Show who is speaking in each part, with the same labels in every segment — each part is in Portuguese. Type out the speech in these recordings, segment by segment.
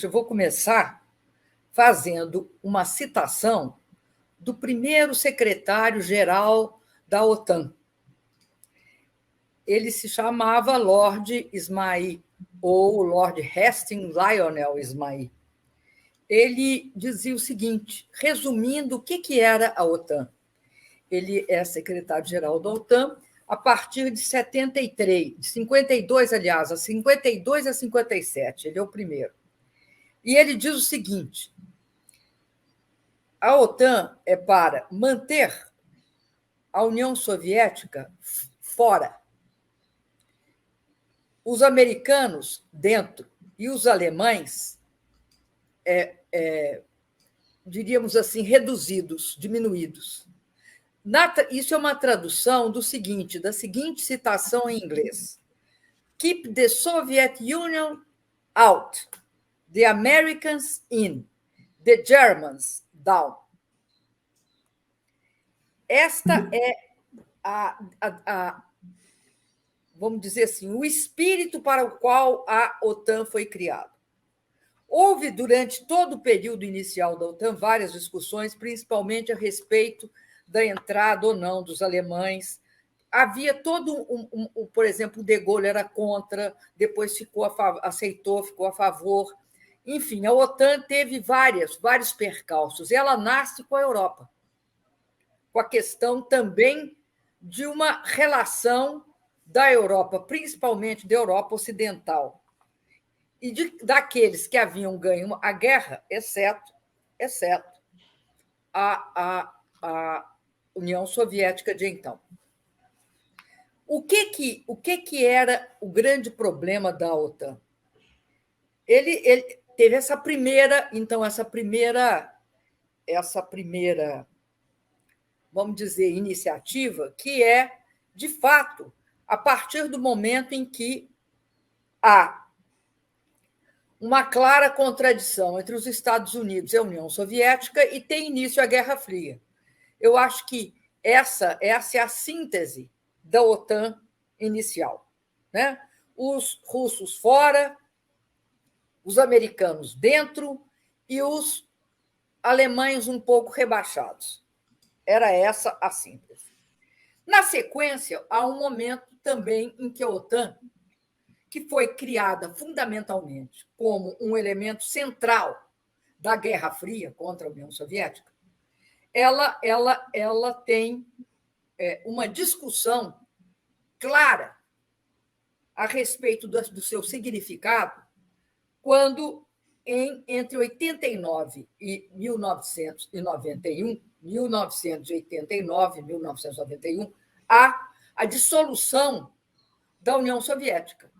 Speaker 1: Eu vou começar fazendo uma citação do primeiro secretário-geral da OTAN. Ele se chamava Lord Ismay, ou Lord Hastings Lionel Ismay. Ele dizia o seguinte, resumindo o que era a OTAN. Ele é secretário-geral da OTAN a partir de 73, de 52, aliás, a 52 a 57, ele é o primeiro. E ele diz o seguinte, a OTAN é para manter a União Soviética fora, os americanos dentro e os alemães, diríamos assim, reduzidos, diminuídos. Isso é uma tradução da seguinte citação em inglês. Keep the Soviet Union out, the Americans in, the Germans down. Esta é vamos dizer assim, o espírito para o qual a OTAN foi criada. Houve, durante todo o período inicial da OTAN, várias discussões, principalmente a respeito da entrada ou não dos alemães. Havia todo por exemplo, o De Gaulle era contra, depois aceitou, ficou a favor. Enfim, a OTAN teve vários percalços. Ela nasce com a Europa, com a questão também de uma relação da Europa, principalmente da Europa Ocidental, e daqueles que haviam ganho a guerra, exceto a União Soviética de então. O que era o grande problema da OTAN? Ele teve essa primeira, vamos dizer, iniciativa, que é, de fato, a partir do momento em que há uma clara contradição entre os Estados Unidos e a União Soviética e tem início a Guerra Fria. Eu acho que essa é a síntese da OTAN inicial, né? Os russos fora, os americanos dentro e os alemães um pouco rebaixados. Era essa a síntese. Na sequência, há um momento também em que a OTAN, que foi criada fundamentalmente como um elemento central da Guerra Fria contra a União Soviética, ela tem uma discussão clara a respeito do seu significado quando, entre 89 e 1991, 1989 e 1991, há a dissolução da União Soviética.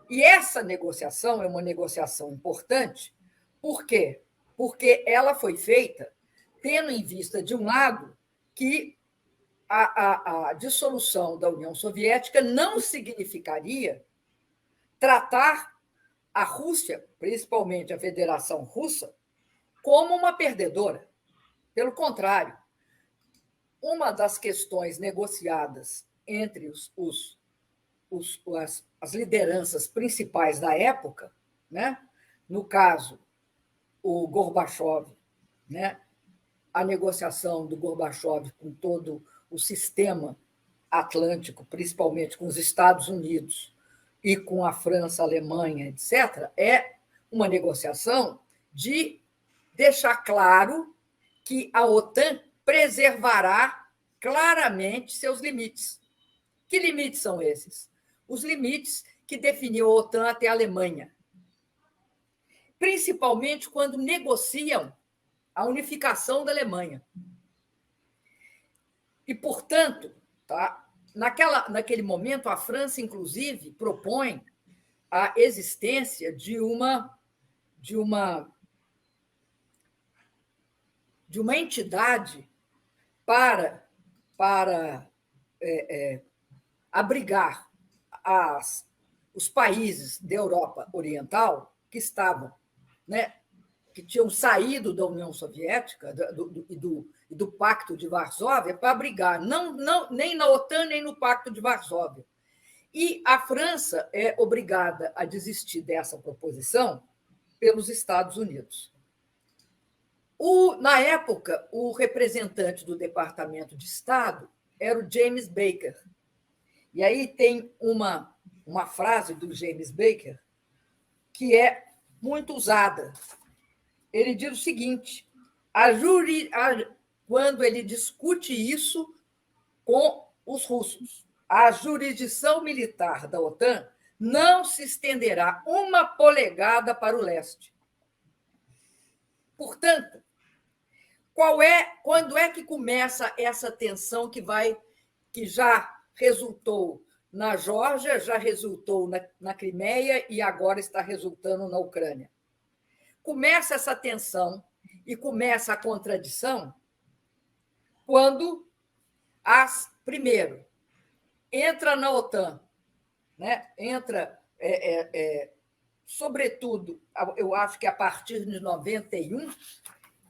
Speaker 1: E essa negociação é uma negociação importante, por quê? Porque ela foi feita tendo em vista, de um lado, que a dissolução da União Soviética não significaria tratar a Rússia, principalmente a Federação Russa, como uma perdedora. Pelo contrário, uma das questões negociadas entre as lideranças principais da época, né? No caso, o Gorbachev, né? A negociação do Gorbachev com todo o sistema atlântico, principalmente com os Estados Unidos e com a França, a Alemanha, etc., é uma negociação de deixar claro que a OTAN preservará claramente seus limites. Que limites são esses? Os limites que definiu a OTAN até a Alemanha, principalmente quando negociam a unificação da Alemanha. E, portanto, naquele momento, a França, inclusive, propõe a existência de uma entidade para abrigar os países da Europa Oriental que estavam, né, que tinham saído da União Soviética e do Pacto de Varsóvia para abrigar, nem na OTAN, nem no Pacto de Varsóvia. E a França é obrigada a desistir dessa proposição pelos Estados Unidos. Na época, o representante do Departamento de Estado era o James Baker. E aí tem uma frase do James Baker que é muito usada. Ele diz o seguinte: quando ele discute isso com os russos, a jurisdição militar da OTAN não se estenderá uma polegada para o leste. Portanto, quando é que começa essa tensão que já resultou na Geórgia, já resultou na Crimeia e agora está resultando na Ucrânia? Começa essa tensão e começa a contradição quando primeiro entra na OTAN, né? Entra, sobretudo, eu acho que a partir de 91,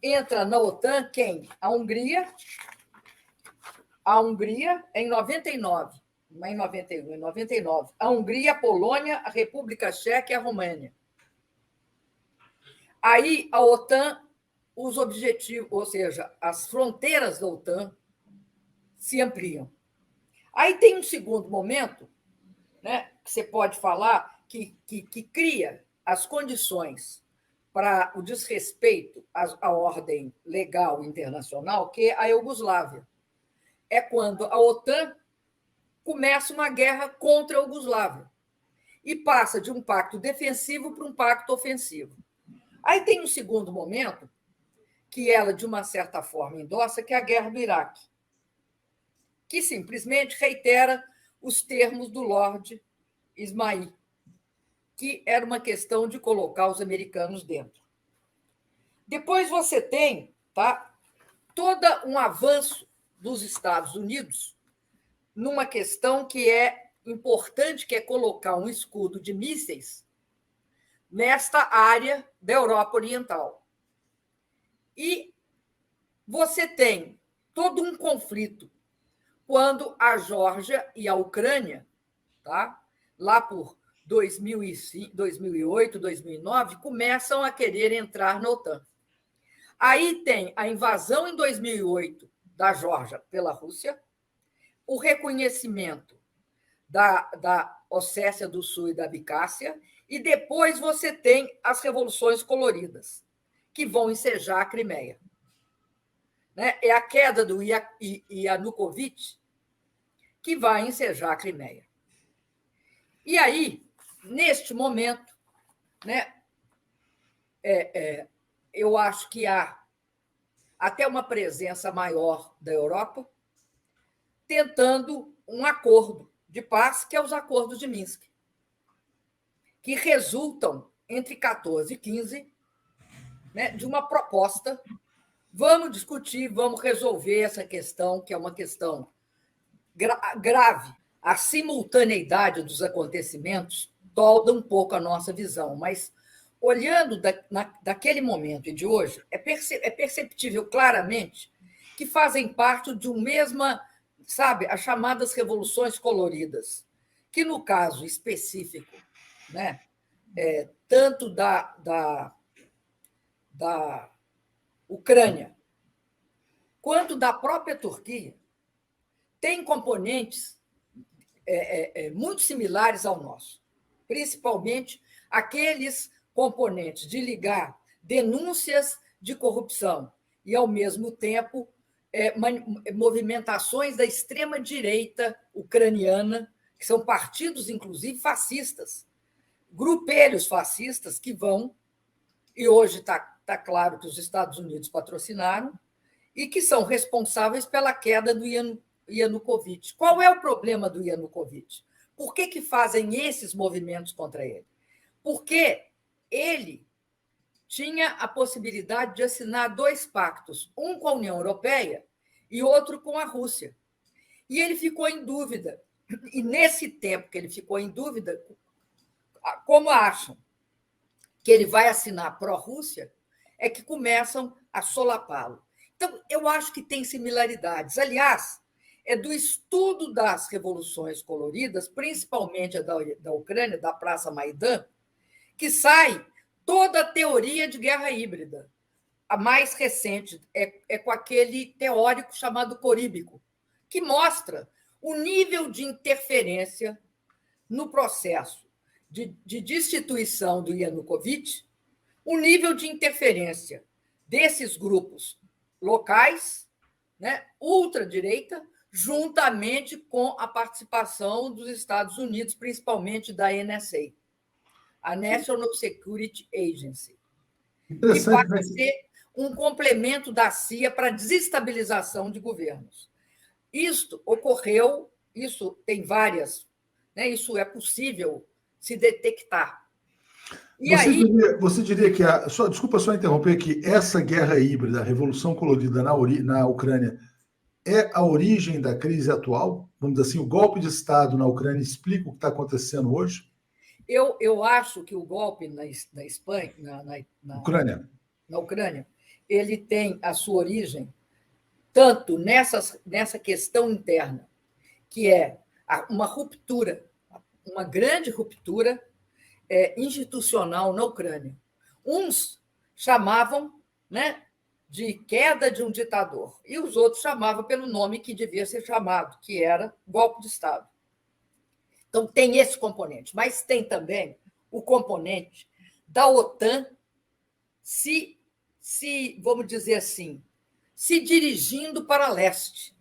Speaker 1: entra na OTAN quem? A Hungria em 99, não é em 91, em 99. A Hungria, a Polônia, a República Tcheca e a Romênia. Aí a OTAN, os objetivos, ou seja, as fronteiras da OTAN se ampliam. Aí tem um segundo momento, né, que você pode falar que cria as condições para o desrespeito à ordem legal internacional, que é a Iugoslávia. É quando a OTAN começa uma guerra contra a Iugoslávia e passa de um pacto defensivo para um pacto ofensivo. Aí tem um segundo momento que ela, de uma certa forma, endossa, que é a guerra do Iraque, que simplesmente reitera os termos do Lord Ismail, que era uma questão de colocar os americanos dentro. Depois você tem, todo um avanço dos Estados Unidos numa questão que é importante, que é colocar um escudo de mísseis nesta área da Europa Oriental. E você tem todo um conflito quando a Geórgia e a Ucrânia, lá por 2005, 2008, 2009, começam a querer entrar na OTAN. Aí tem a invasão em 2008 da Geórgia pela Rússia, o reconhecimento da Ossétia do Sul e da Abcásia, e depois você tem as revoluções coloridas, que vão ensejar a Crimeia. É a queda do Yanukovych que vai ensejar a Crimeia. E aí, neste momento, eu acho que há até uma presença maior da Europa tentando um acordo de paz, que é os acordos de Minsk, que resultam, entre 14 e 15, de uma proposta. Vamos discutir, vamos resolver essa questão, que é uma questão grave. A simultaneidade dos acontecimentos tolda um pouco a nossa visão, mas, olhando daquele momento e de hoje, é perceptível claramente que fazem parte de uma mesma, as chamadas revoluções coloridas, que, no caso específico, tanto da Ucrânia quanto da própria Turquia, tem componentes muito similares ao nosso, principalmente aqueles componentes de ligar denúncias de corrupção e, ao mesmo tempo, movimentações da extrema-direita ucraniana, que são partidos, inclusive, fascistas, grupelhos fascistas que vão, e hoje está claro que os Estados Unidos patrocinaram, e que são responsáveis pela queda do Yanukovych. Qual é o problema do Yanukovych? Por que fazem esses movimentos contra ele? Porque ele tinha a possibilidade de assinar 2 pactos, um com a União Europeia e outro com a Rússia. E ele ficou em dúvida. E, nesse tempo que ele ficou em dúvida, como acham que ele vai assinar pró-Rússia, é que começam a solapá-lo. Então, eu acho que tem similaridades. Aliás, é do estudo das revoluções coloridas, principalmente a da Ucrânia, da Praça Maidan, que sai toda a teoria de guerra híbrida. A mais recente é com aquele teórico chamado Coríbico, que mostra o nível de interferência no processo de destituição do Yanukovych, o nível de interferência desses grupos locais, né, ultradireita, juntamente com a participação dos Estados Unidos, principalmente da NSA, a National Security Agency, que passa a ser um complemento da CIA para a desestabilização de governos. Isto ocorreu, isso tem várias, né, isso é possível se detectar. E
Speaker 2: você diria que, desculpa só interromper aqui, essa guerra híbrida, a Revolução Colorida na Ucrânia, é a origem da crise atual? Vamos dizer assim, o golpe de Estado na Ucrânia explica o que está acontecendo hoje?
Speaker 1: Eu acho que o golpe na Espanha,
Speaker 2: Ucrânia.
Speaker 1: Na Ucrânia, ele tem a sua origem tanto nessa questão interna, que é uma ruptura, uma grande ruptura institucional na Ucrânia. Uns chamavam, né, de queda de um ditador, e os outros chamavam pelo nome que devia ser chamado, que era golpe de Estado. Então, tem esse componente, mas tem também o componente da OTAN vamos dizer assim, se dirigindo para leste.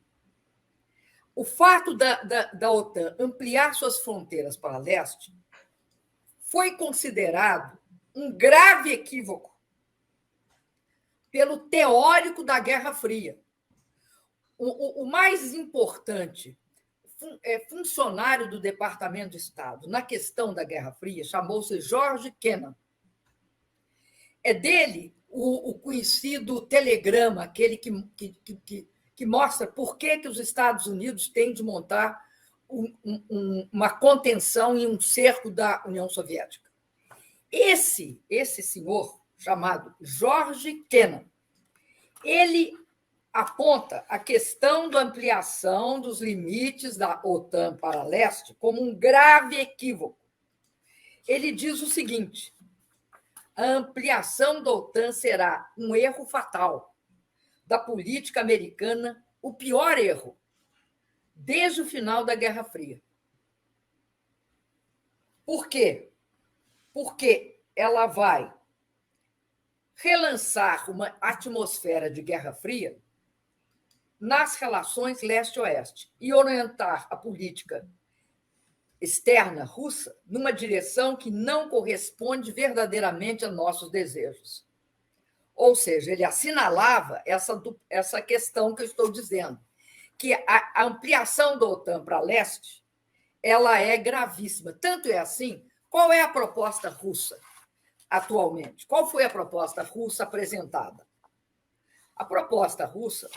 Speaker 1: O fato da OTAN ampliar suas fronteiras para leste foi considerado um grave equívoco pelo teórico da Guerra Fria. O mais importante funcionário do Departamento de Estado na questão da Guerra Fria chamou-se George Kennan. É dele o conhecido telegrama, aquele que mostra por que os Estados Unidos têm de montar uma contenção e um cerco da União Soviética. Esse senhor, chamado George Kennan, ele aponta a questão da ampliação dos limites da OTAN para leste como um grave equívoco. Ele diz o seguinte: a ampliação da OTAN será um erro fatal da política americana, o pior erro, desde o final da Guerra Fria. Por quê? Porque ela vai relançar uma atmosfera de Guerra Fria nas relações leste-oeste e orientar a política externa russa numa direção que não corresponde verdadeiramente a nossos desejos. Ou seja, ele assinalava essa questão que eu estou dizendo, que a ampliação da OTAN para leste ela é gravíssima. Tanto é assim, qual é a proposta russa atualmente? Qual foi a proposta russa apresentada? A proposta russa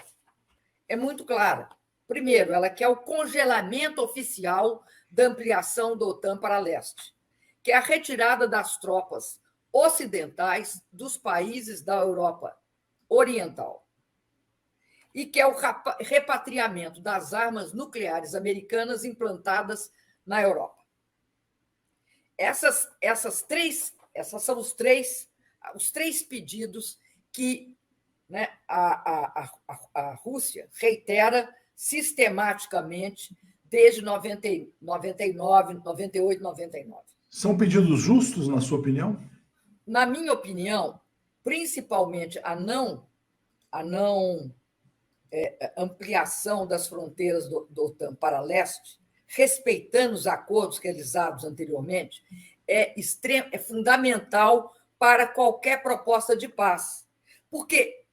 Speaker 1: é muito clara. Primeiro, ela quer o congelamento oficial da ampliação da OTAN para leste, que é a retirada das tropas ocidentais dos países da Europa Oriental, e que é o repatriamento das armas nucleares americanas implantadas na Europa. Esses são os três pedidos que, né, a Rússia reitera sistematicamente desde 99, 98, 99.
Speaker 2: São pedidos justos, na sua opinião?
Speaker 1: Na minha opinião, principalmente a não ampliação das fronteiras do OTAN para leste, respeitando os acordos realizados anteriormente, é fundamental para qualquer proposta de paz. Porque,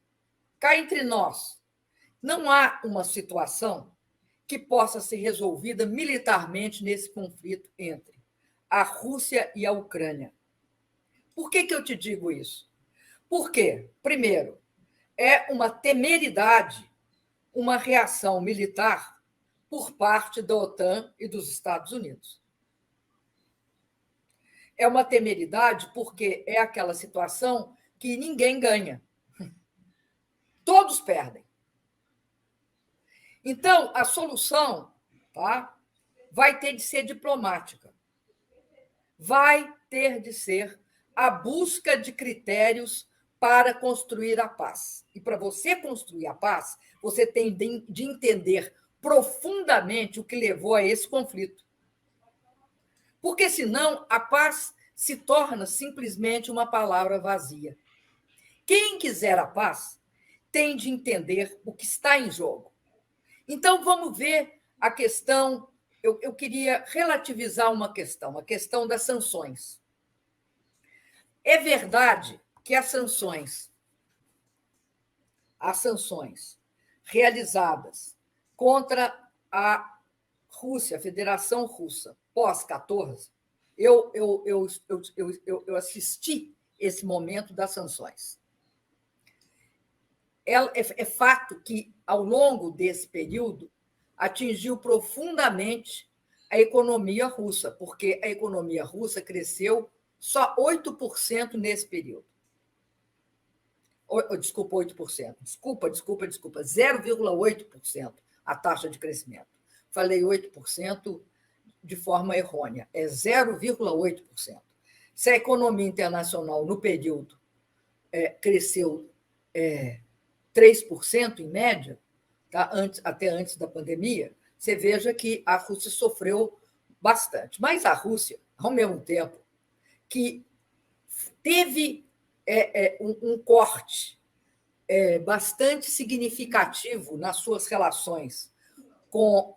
Speaker 1: cá entre nós, não há uma situação que possa ser resolvida militarmente nesse conflito entre a Rússia e a Ucrânia. Por que eu te digo isso? Porque, primeiro, é uma temeridade, uma reação militar por parte da OTAN e dos Estados Unidos. É uma temeridade porque é aquela situação que ninguém ganha. Todos perdem. Então, a solução, tá, vai ter de ser diplomática. Vai ter de ser a busca de critérios para construir a paz. E para você construir a paz, você tem de entender profundamente o que levou a esse conflito. Porque, senão, a paz se torna simplesmente uma palavra vazia. Quem quiser a paz tem de entender o que está em jogo. Então, vamos ver a questão. Eu queria relativizar uma questão, a questão das sanções. É verdade que as sanções realizadas contra a Rússia, a Federação Russa, pós-14, eu assisti esse momento das sanções. É fato que, ao longo desse período, atingiu profundamente a economia russa, porque a economia russa cresceu só 8% nesse período. Desculpa, 8%. Desculpa, 0,8% a taxa de crescimento. Falei 8% de forma errônea, é 0,8%. Se a economia internacional, no período, cresceu 3% em média, tá? Até antes da pandemia, você veja que a Rússia sofreu bastante. Mas a Rússia, ao mesmo tempo, que teve um corte bastante significativo nas suas relações com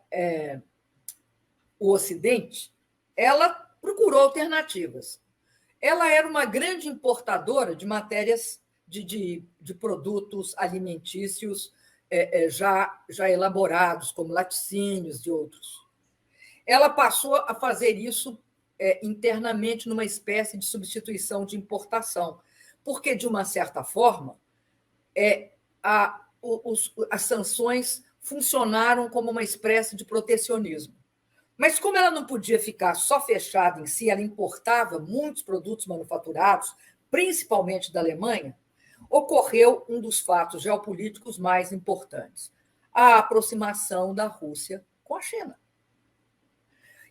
Speaker 1: o Ocidente, ela procurou alternativas. Ela era uma grande importadora de matérias, de produtos alimentícios já elaborados, como laticínios e outros. Ela passou a fazer isso internamente numa espécie de substituição de importação, porque, de uma certa forma, as sanções funcionaram como uma espécie de protecionismo. Mas, como ela não podia ficar só fechada em si, ela importava muitos produtos manufaturados, principalmente da Alemanha, ocorreu um dos fatos geopolíticos mais importantes: a aproximação da Rússia com a China.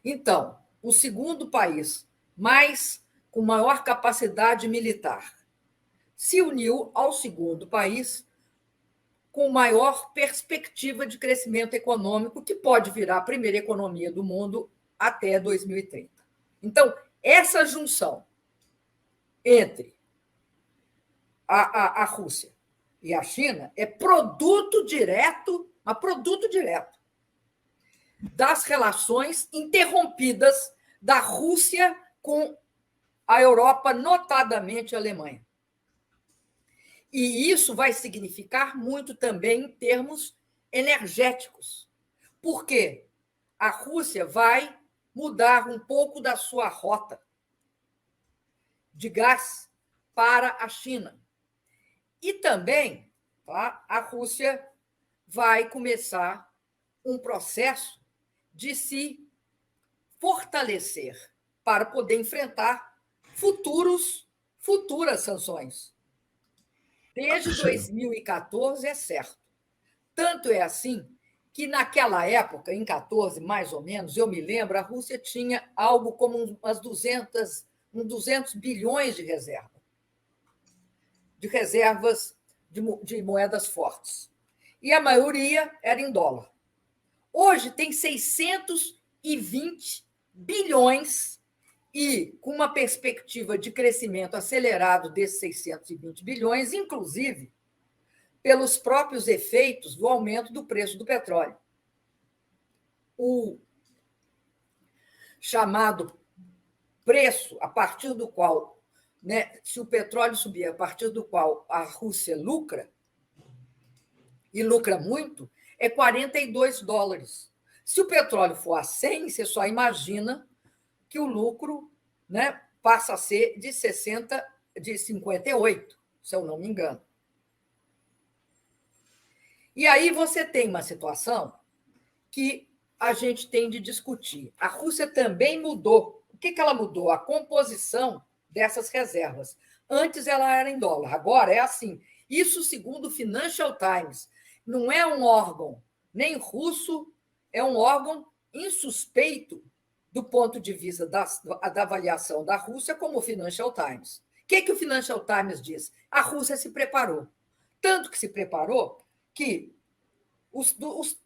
Speaker 1: Então, o segundo país com maior capacidade militar se uniu ao segundo país com maior perspectiva de crescimento econômico, que pode virar a primeira economia do mundo até 2030. Então, essa junção entre a Rússia e a China é produto direto das relações interrompidas da Rússia com a Europa, notadamente a Alemanha. E isso vai significar muito também em termos energéticos, porque a Rússia vai mudar um pouco da sua rota de gás para a China. E também, tá, a Rússia vai começar um processo de se fortalecer para poder enfrentar futuras sanções. Desde 2014 é certo. Tanto é assim que, naquela época, em 2014, mais ou menos, eu me lembro, a Rússia tinha algo como uns 200 bilhões de reservas de moedas fortes. E a maioria era em dólar. Hoje tem 620 bilhões e com uma perspectiva de crescimento acelerado desses 620 bilhões, inclusive pelos próprios efeitos do aumento do preço do petróleo. O chamado preço, a partir do qual, se o petróleo subir, a partir do qual a Rússia lucra, e lucra muito, é $42. Se o petróleo for a 100, você só imagina que o lucro, passa a ser de 58, se eu não me engano. E aí você tem uma situação que a gente tem de discutir. A Rússia também mudou. O que ela mudou? A composição dessas reservas. Antes ela era em dólar, agora é assim. Isso segundo o Financial Times. Não é um órgão nem russo, é um órgão insuspeito do ponto de vista da avaliação da Rússia, como o Financial Times, que o Financial Times diz? A Rússia se preparou. Tanto que se preparou que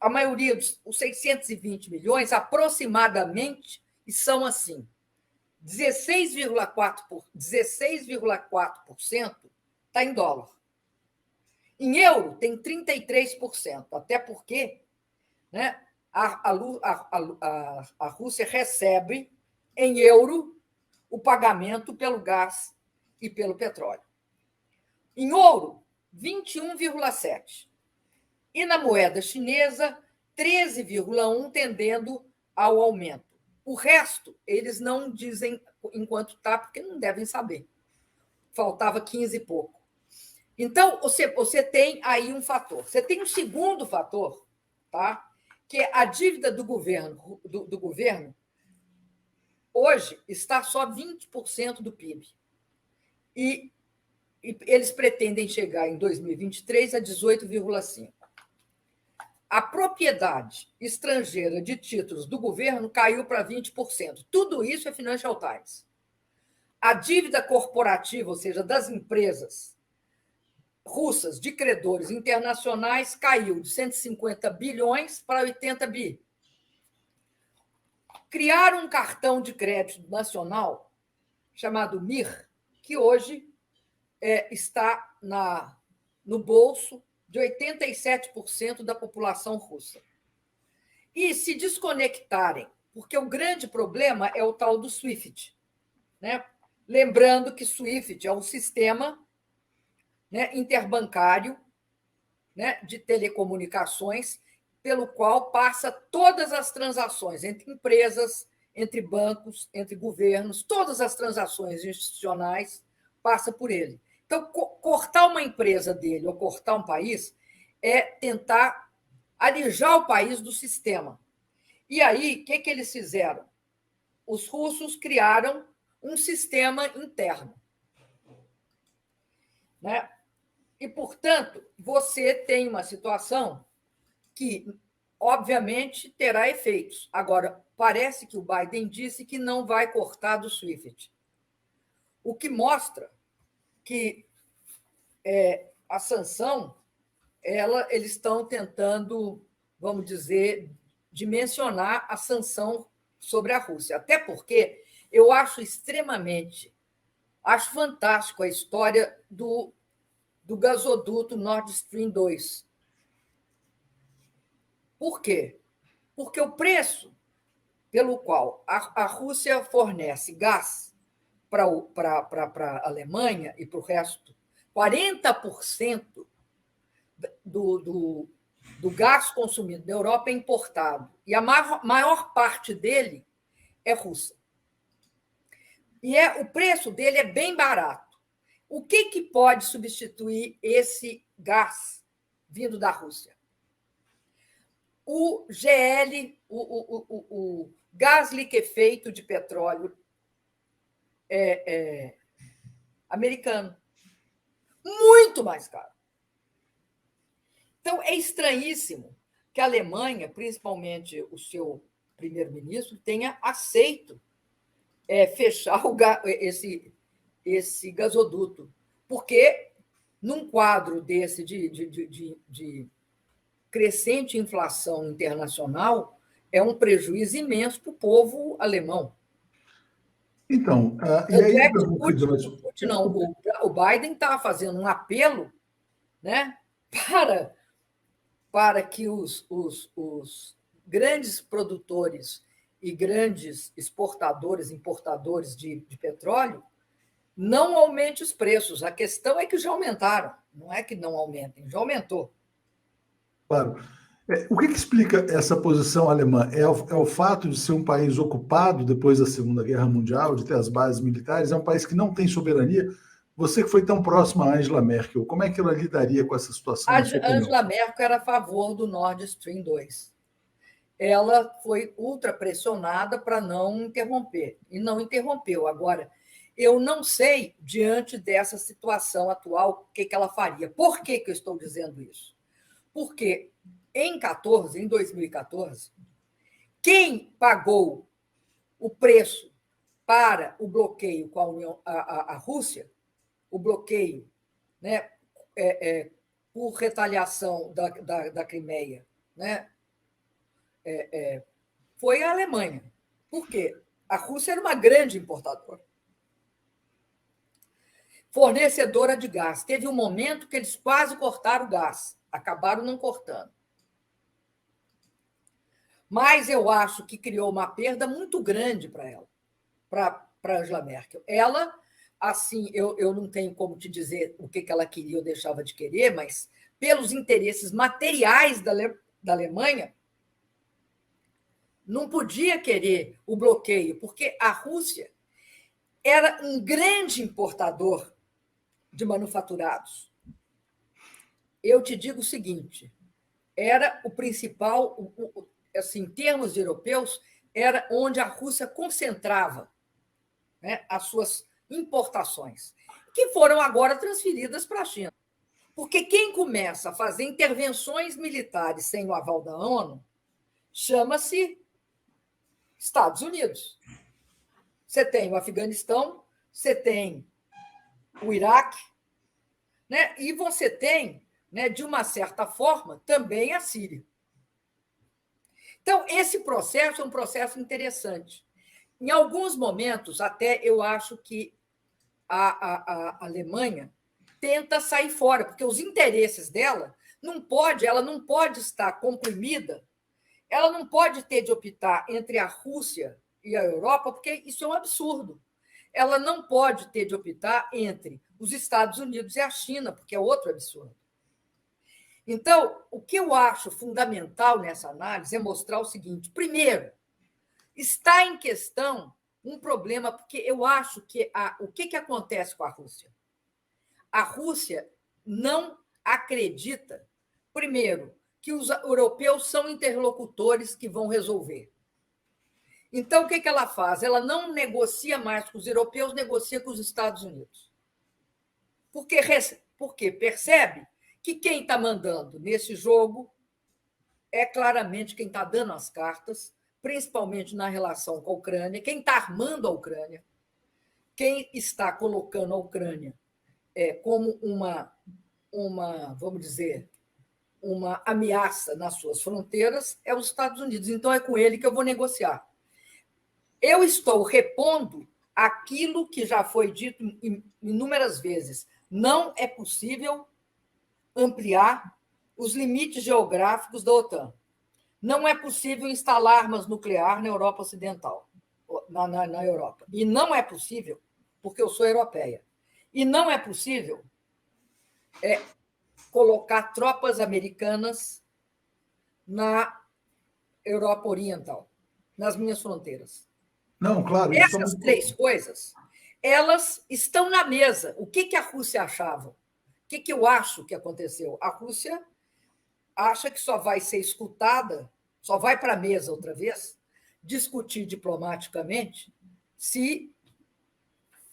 Speaker 1: a maioria dos 620 milhões, aproximadamente, e são assim, 16,4% está em dólar. Em euro, tem 33%, até porque, né, a Rússia recebe em euro o pagamento pelo gás e pelo petróleo. Em ouro, 21,7%. E na moeda chinesa, 13,1%, tendendo ao aumento. O resto, eles não dizem enquanto está, porque não devem saber. Faltava 15 e pouco. Então, você tem aí um fator. Você tem um segundo fator, tá? Que é a dívida do governo, hoje está só 20% do PIB. E eles pretendem chegar em 2023 a 18,5%. A propriedade estrangeira de títulos do governo caiu para 20%. Tudo isso é Financial Times. A dívida corporativa, ou seja, das empresas russas de credores internacionais, caiu de 150 bilhões para 80 bi. Criaram um cartão de crédito nacional chamado MIR, que hoje está no bolso de 87% da população russa. E se desconectarem, porque o grande problema é o tal do SWIFT, né? Lembrando que SWIFT é um sistema, né, interbancário, né, de telecomunicações, pelo qual passa todas as transações entre empresas, entre bancos, entre governos, todas as transações institucionais passa por ele. Então, cortar uma empresa dele ou cortar um país é tentar alijar o país do sistema. E aí, o que eles fizeram? Os russos criaram um sistema interno, né? E, portanto, você tem uma situação que, obviamente, terá efeitos. Agora, parece que o Biden disse que não vai cortar do SWIFT, o que mostra que a sanção, eles estão tentando, vamos dizer, dimensionar a sanção sobre a Rússia. Até porque eu acho fantástico a história do gasoduto Nord Stream 2. Por quê? Porque o preço pelo qual a Rússia fornece gás para a Alemanha e para o resto, 40% do gás consumido na Europa é importado, e a maior parte dele é russa. E o preço dele é bem barato. O que pode substituir esse gás vindo da Rússia? O GL, o gás liquefeito de petróleo americano. Muito mais caro. Então, é estranhíssimo que a Alemanha, principalmente o seu primeiro-ministro, tenha aceito fechar esse gasoduto, porque, num quadro desse de crescente inflação internacional, é um prejuízo imenso para o povo alemão.
Speaker 2: Então, e aí
Speaker 1: o Biden está fazendo um apelo, né, para que os grandes produtores e grandes exportadores, importadores de petróleo não aumente os preços. A questão é que já aumentaram, não é que não aumentem, já aumentou.
Speaker 2: Claro. O que explica essa posição alemã? É o fato de ser um país ocupado depois da Segunda Guerra Mundial, de ter as bases militares, é um país que não tem soberania. Você que foi tão próximo a Angela Merkel, como é que ela lidaria com essa situação?
Speaker 1: A Angela Merkel era a favor do Nord Stream 2. Ela foi ultrapressionada para não interromper, e não interrompeu. Agora, eu não sei, diante dessa situação atual, o que ela faria. Por que eu estou dizendo isso? Porque em 2014, quem pagou o preço para o bloqueio com a Rússia o bloqueio, né, por retaliação da Crimeia, né, foi a Alemanha. Por quê? A Rússia era uma grande importadora, fornecedora de gás. Teve um momento que eles quase cortaram o gás, acabaram não cortando. Mas eu acho que criou uma perda muito grande para ela, para Angela Merkel. Ela, assim, eu não tenho como te dizer o que ela queria ou deixava de querer, mas pelos interesses materiais da Alemanha, não podia querer o bloqueio, porque a Rússia era um grande importador de manufaturados. Eu te digo o seguinte, era o principal, assim, em termos europeus, era onde a Rússia concentrava, né, as suas importações, que foram agora transferidas para a China. Porque quem começa a fazer intervenções militares sem o aval da ONU chama-se Estados Unidos. Você tem o Afeganistão, você tem o Iraque, né, e você tem, né, de uma certa forma, também a Síria. Então, esse processo é um processo interessante. Em alguns momentos, até eu acho que a Alemanha tenta sair fora, porque os interesses dela ela não pode estar comprimida, ela não pode ter de optar entre a Rússia e a Europa, porque isso é um absurdo. Ela não pode ter de optar entre os Estados Unidos e a China, porque é outro absurdo. Então, o que eu acho fundamental nessa análise é mostrar o seguinte: primeiro, está em questão um problema, porque eu acho que o que acontece com a Rússia? A Rússia não acredita, primeiro, que os europeus são interlocutores que vão resolver. Então, o que ela faz? Ela não negocia mais com os europeus, negocia com os Estados Unidos. Porque percebe que quem está mandando nesse jogo é claramente quem está dando as cartas, principalmente na relação com a Ucrânia, quem está armando a Ucrânia, quem está colocando a Ucrânia como vamos dizer, uma ameaça nas suas fronteiras é os Estados Unidos. Então, é com ele que eu vou negociar. Eu estou repondo aquilo que já foi dito inúmeras vezes. Não é possível ampliar os limites geográficos da OTAN. Não é possível instalar armas nucleares na Europa Ocidental, na Europa. E não é possível, porque eu sou europeia. E não é possível colocar tropas americanas na Europa Oriental, nas minhas fronteiras.
Speaker 2: Não, claro.
Speaker 1: Essas três coisas, elas estão na mesa. O que a Rússia achava? O que eu acho que aconteceu? A Rússia acha que só vai ser escutada, só vai para a mesa outra vez, discutir diplomaticamente, se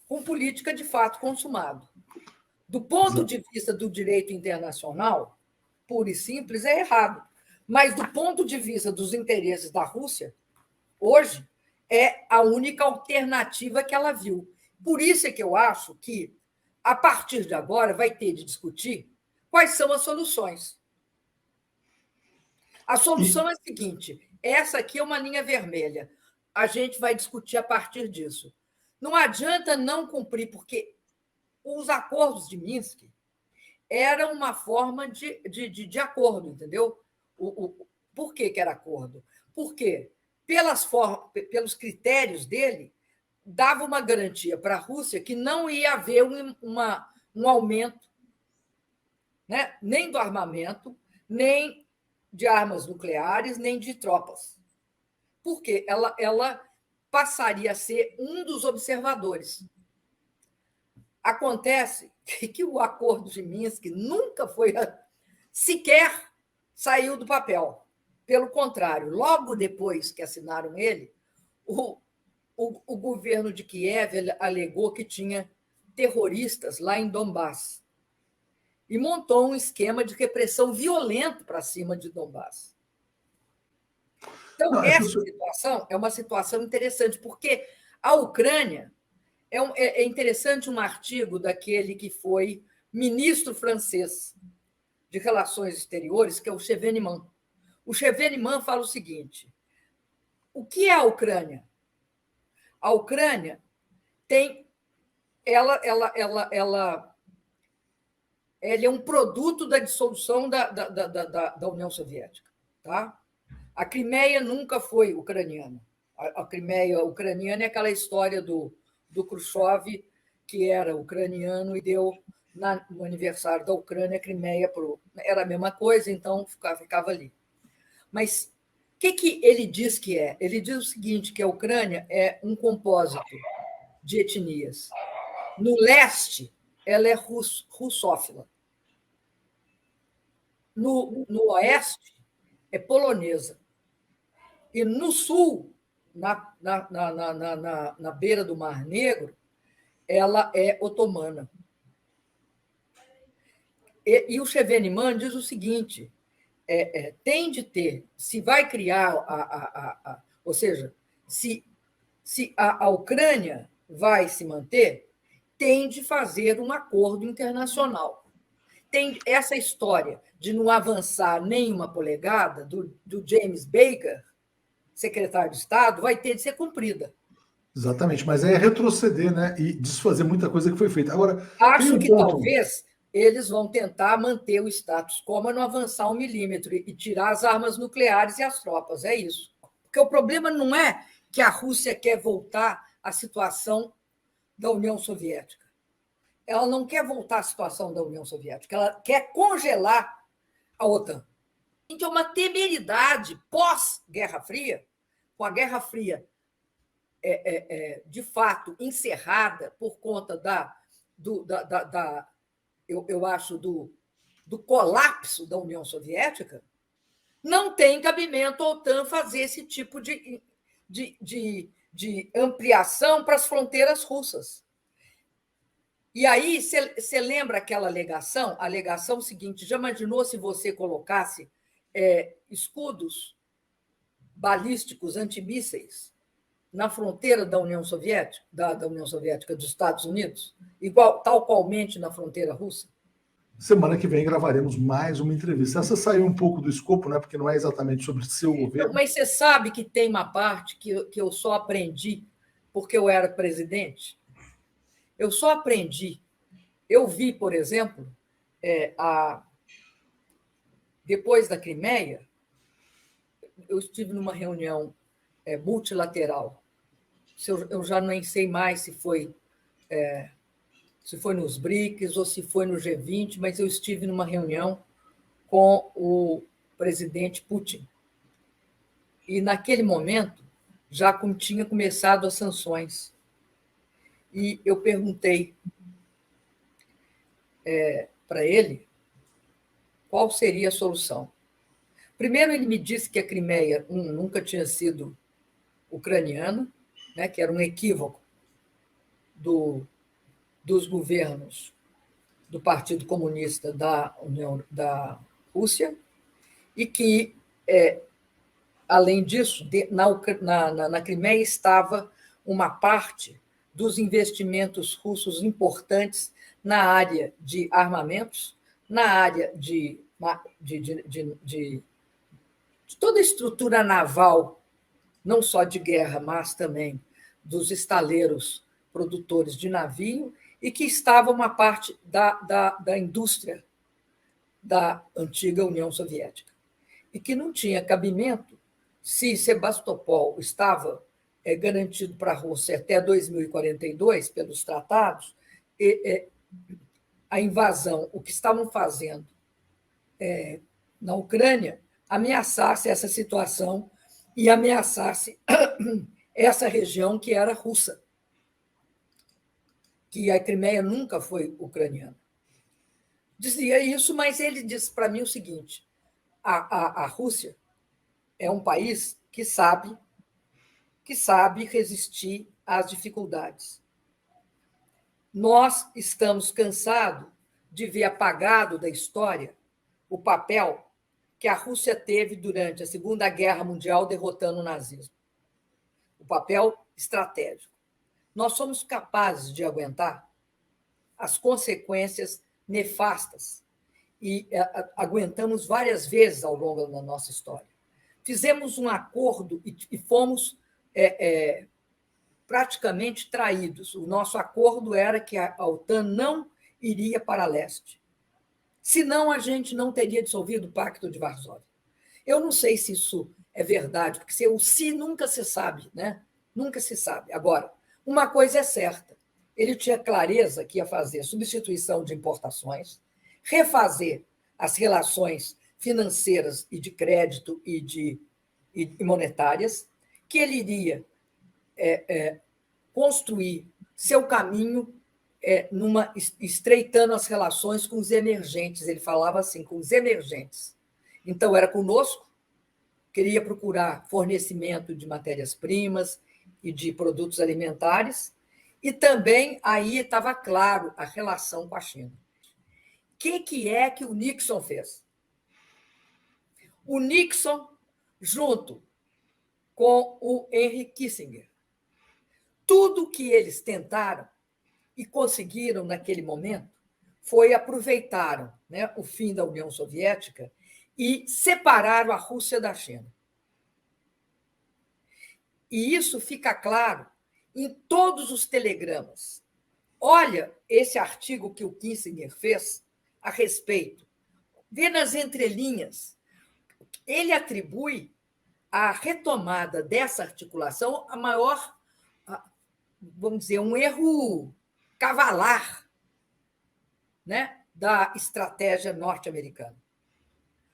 Speaker 1: com política de fato consumado. Do ponto de vista do direito internacional, puro e simples, é errado. Mas do ponto de vista dos interesses da Rússia, hoje, é a única alternativa que ela viu. Por isso é que eu acho que, a partir de agora, vai ter de discutir quais são as soluções. A solução é a seguinte: essa aqui é uma linha vermelha. A gente vai discutir a partir disso. Não adianta não cumprir, porque os acordos de Minsk eram uma forma de acordo, entendeu? Por que era acordo? Porque, pelos critérios dele, dava uma garantia para a Rússia que não ia haver um aumento, né, nem do armamento, nem de armas nucleares, nem de tropas. Porque ela passaria a ser um dos observadores. Acontece que o acordo de Minsk nunca foi sequer saiu do papel. Pelo contrário, logo depois que assinaram ele, o governo de Kiev alegou que tinha terroristas lá em Donbass e montou um esquema de repressão violento para cima de Donbass. Então, essa situação é uma situação interessante, porque a Ucrânia É interessante um artigo daquele que foi ministro francês de Relações Exteriores, que é o Chevènement. O Chevènement fala o seguinte: o que é a Ucrânia? A Ucrânia tem. Ela é um produto da dissolução da União Soviética. Tá? A Crimeia nunca foi ucraniana. A Crimeia ucraniana é aquela história do Khrushchev, que era ucraniano e deu no aniversário da Ucrânia a Crimeia. Era a mesma coisa, então ficava ali. Mas o que ele diz que é? Ele diz o seguinte, que a Ucrânia é um compósito de etnias. No leste, ela é russófila. No oeste, é polonesa. E no sul, na beira do Mar Negro, ela é otomana. E o Chevènement diz o seguinte: tem de ter, se vai criar, ou seja, se a Ucrânia vai se manter, tem de fazer um acordo internacional. Tem essa história de não avançar nem uma polegada do James Baker, secretário de Estado, vai ter de ser cumprida.
Speaker 2: Exatamente, mas é retroceder, né? E desfazer muita coisa que foi feita. Agora,
Speaker 1: acho que talvez eles vão tentar manter o status quo, mas não avançar 1 milímetro e tirar as armas nucleares e as tropas. É isso. Porque o problema não é que a Rússia quer voltar à situação da União Soviética. Ela não quer voltar à situação da União Soviética, ela quer congelar a OTAN. Então, é uma temeridade pós-Guerra Fria, com a Guerra Fria de fato encerrada por conta eu acho, do colapso da União Soviética, não tem cabimento a OTAN fazer esse tipo de ampliação para as fronteiras russas. E aí, você lembra aquela alegação? A alegação seguinte: já imaginou se você colocasse escudos balísticos antimísseis na fronteira da União Soviética, da União Soviética dos Estados Unidos, tal qualmente na fronteira russa?
Speaker 2: Semana que vem gravaremos mais uma entrevista. Essa saiu um pouco do escopo, né? Porque não é exatamente sobre o seu governo.
Speaker 1: Mas você sabe que tem uma parte que eu só aprendi porque eu era presidente? Eu só aprendi. Eu vi, por exemplo, depois da Crimeia, eu estive numa reunião multilateral. Eu já nem sei mais se foi nos BRICS ou se foi no G20, mas eu estive numa reunião com o presidente Putin. E, naquele momento, já tinha começado as sanções. E eu perguntei para ele qual seria a solução. Primeiro, ele me disse que a Crimeia nunca tinha sido ucraniana, né, que era um equívoco dos governos do Partido Comunista da Rússia, e que, além disso, na Crimeia estava uma parte dos investimentos russos importantes na área de armamentos, na área de toda a estrutura naval, não só de guerra, mas também dos estaleiros produtores de navio, e que estava uma parte da indústria da antiga União Soviética. E que não tinha cabimento se Sebastopol estava garantido para a Rússia até 2042, pelos tratados, a invasão, o que estavam fazendo na Ucrânia, ameaçasse essa situação e ameaçasse essa região que era russa, que a Crimeia nunca foi ucraniana. Dizia isso, mas ele disse para mim o seguinte: a Rússia é um país que sabe resistir às dificuldades. Nós estamos cansados de ver apagado da história o papel que a Rússia teve durante a Segunda Guerra Mundial derrotando o nazismo. O papel estratégico. nós somos capazes de aguentar as consequências nefastas e aguentamos várias vezes ao longo da nossa história. Fizemos um acordo e fomos praticamente traídos. O nosso acordo era que a OTAN não iria para leste. Senão, a gente não teria dissolvido o Pacto de Varsóvia. Eu não sei se isso é verdade, porque o se nunca se sabe, né? Nunca se sabe. Agora, uma coisa é certa, ele tinha clareza que ia fazer substituição de importações, refazer as relações financeiras e de crédito e monetárias, que ele iria construir seu caminho estreitando as relações com os emergentes. Ele falava assim, com os emergentes. Então, era conosco, queria procurar fornecimento de matérias-primas e de produtos alimentares, e também aí estava claro a relação com a China. O que é que o Nixon fez? O Nixon, junto com o Henry Kissinger, tudo que eles tentaram e conseguiram naquele momento foi aproveitaram, né, o fim da União Soviética e separaram a Rússia da China. E isso fica claro em todos os telegramas. Olha esse artigo que o Kissinger fez a respeito. Vê nas entrelinhas. Ele atribui a retomada dessa articulação a maior, vamos dizer, um erro cavalar, né, da estratégia norte-americana.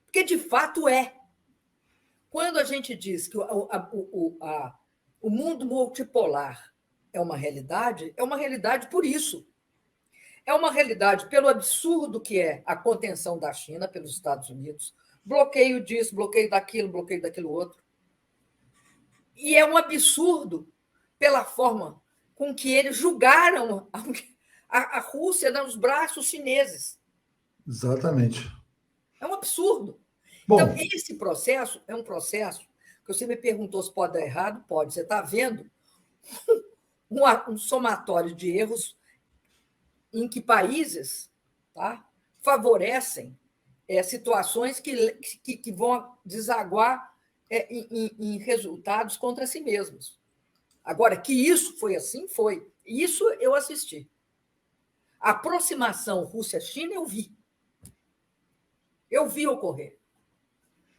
Speaker 1: Porque, de fato, é. Quando a gente diz que o mundo multipolar é uma realidade por isso. É uma realidade pelo absurdo que é a contenção da China pelos Estados Unidos, bloqueio disso, bloqueio daquilo outro. E é um absurdo pela forma com que eles julgaram a Rússia nos braços chineses.
Speaker 2: Exatamente.
Speaker 1: É um absurdo.
Speaker 2: Bom,
Speaker 1: então, esse processo é um processo que você me perguntou se pode dar errado. Pode. Você está vendo um somatório de erros em que países, tá, favorecem situações que vão desaguar em resultados contra si mesmos. Agora, que isso foi assim, foi. Isso eu assisti. A aproximação Rússia-China eu vi. Eu vi ocorrer.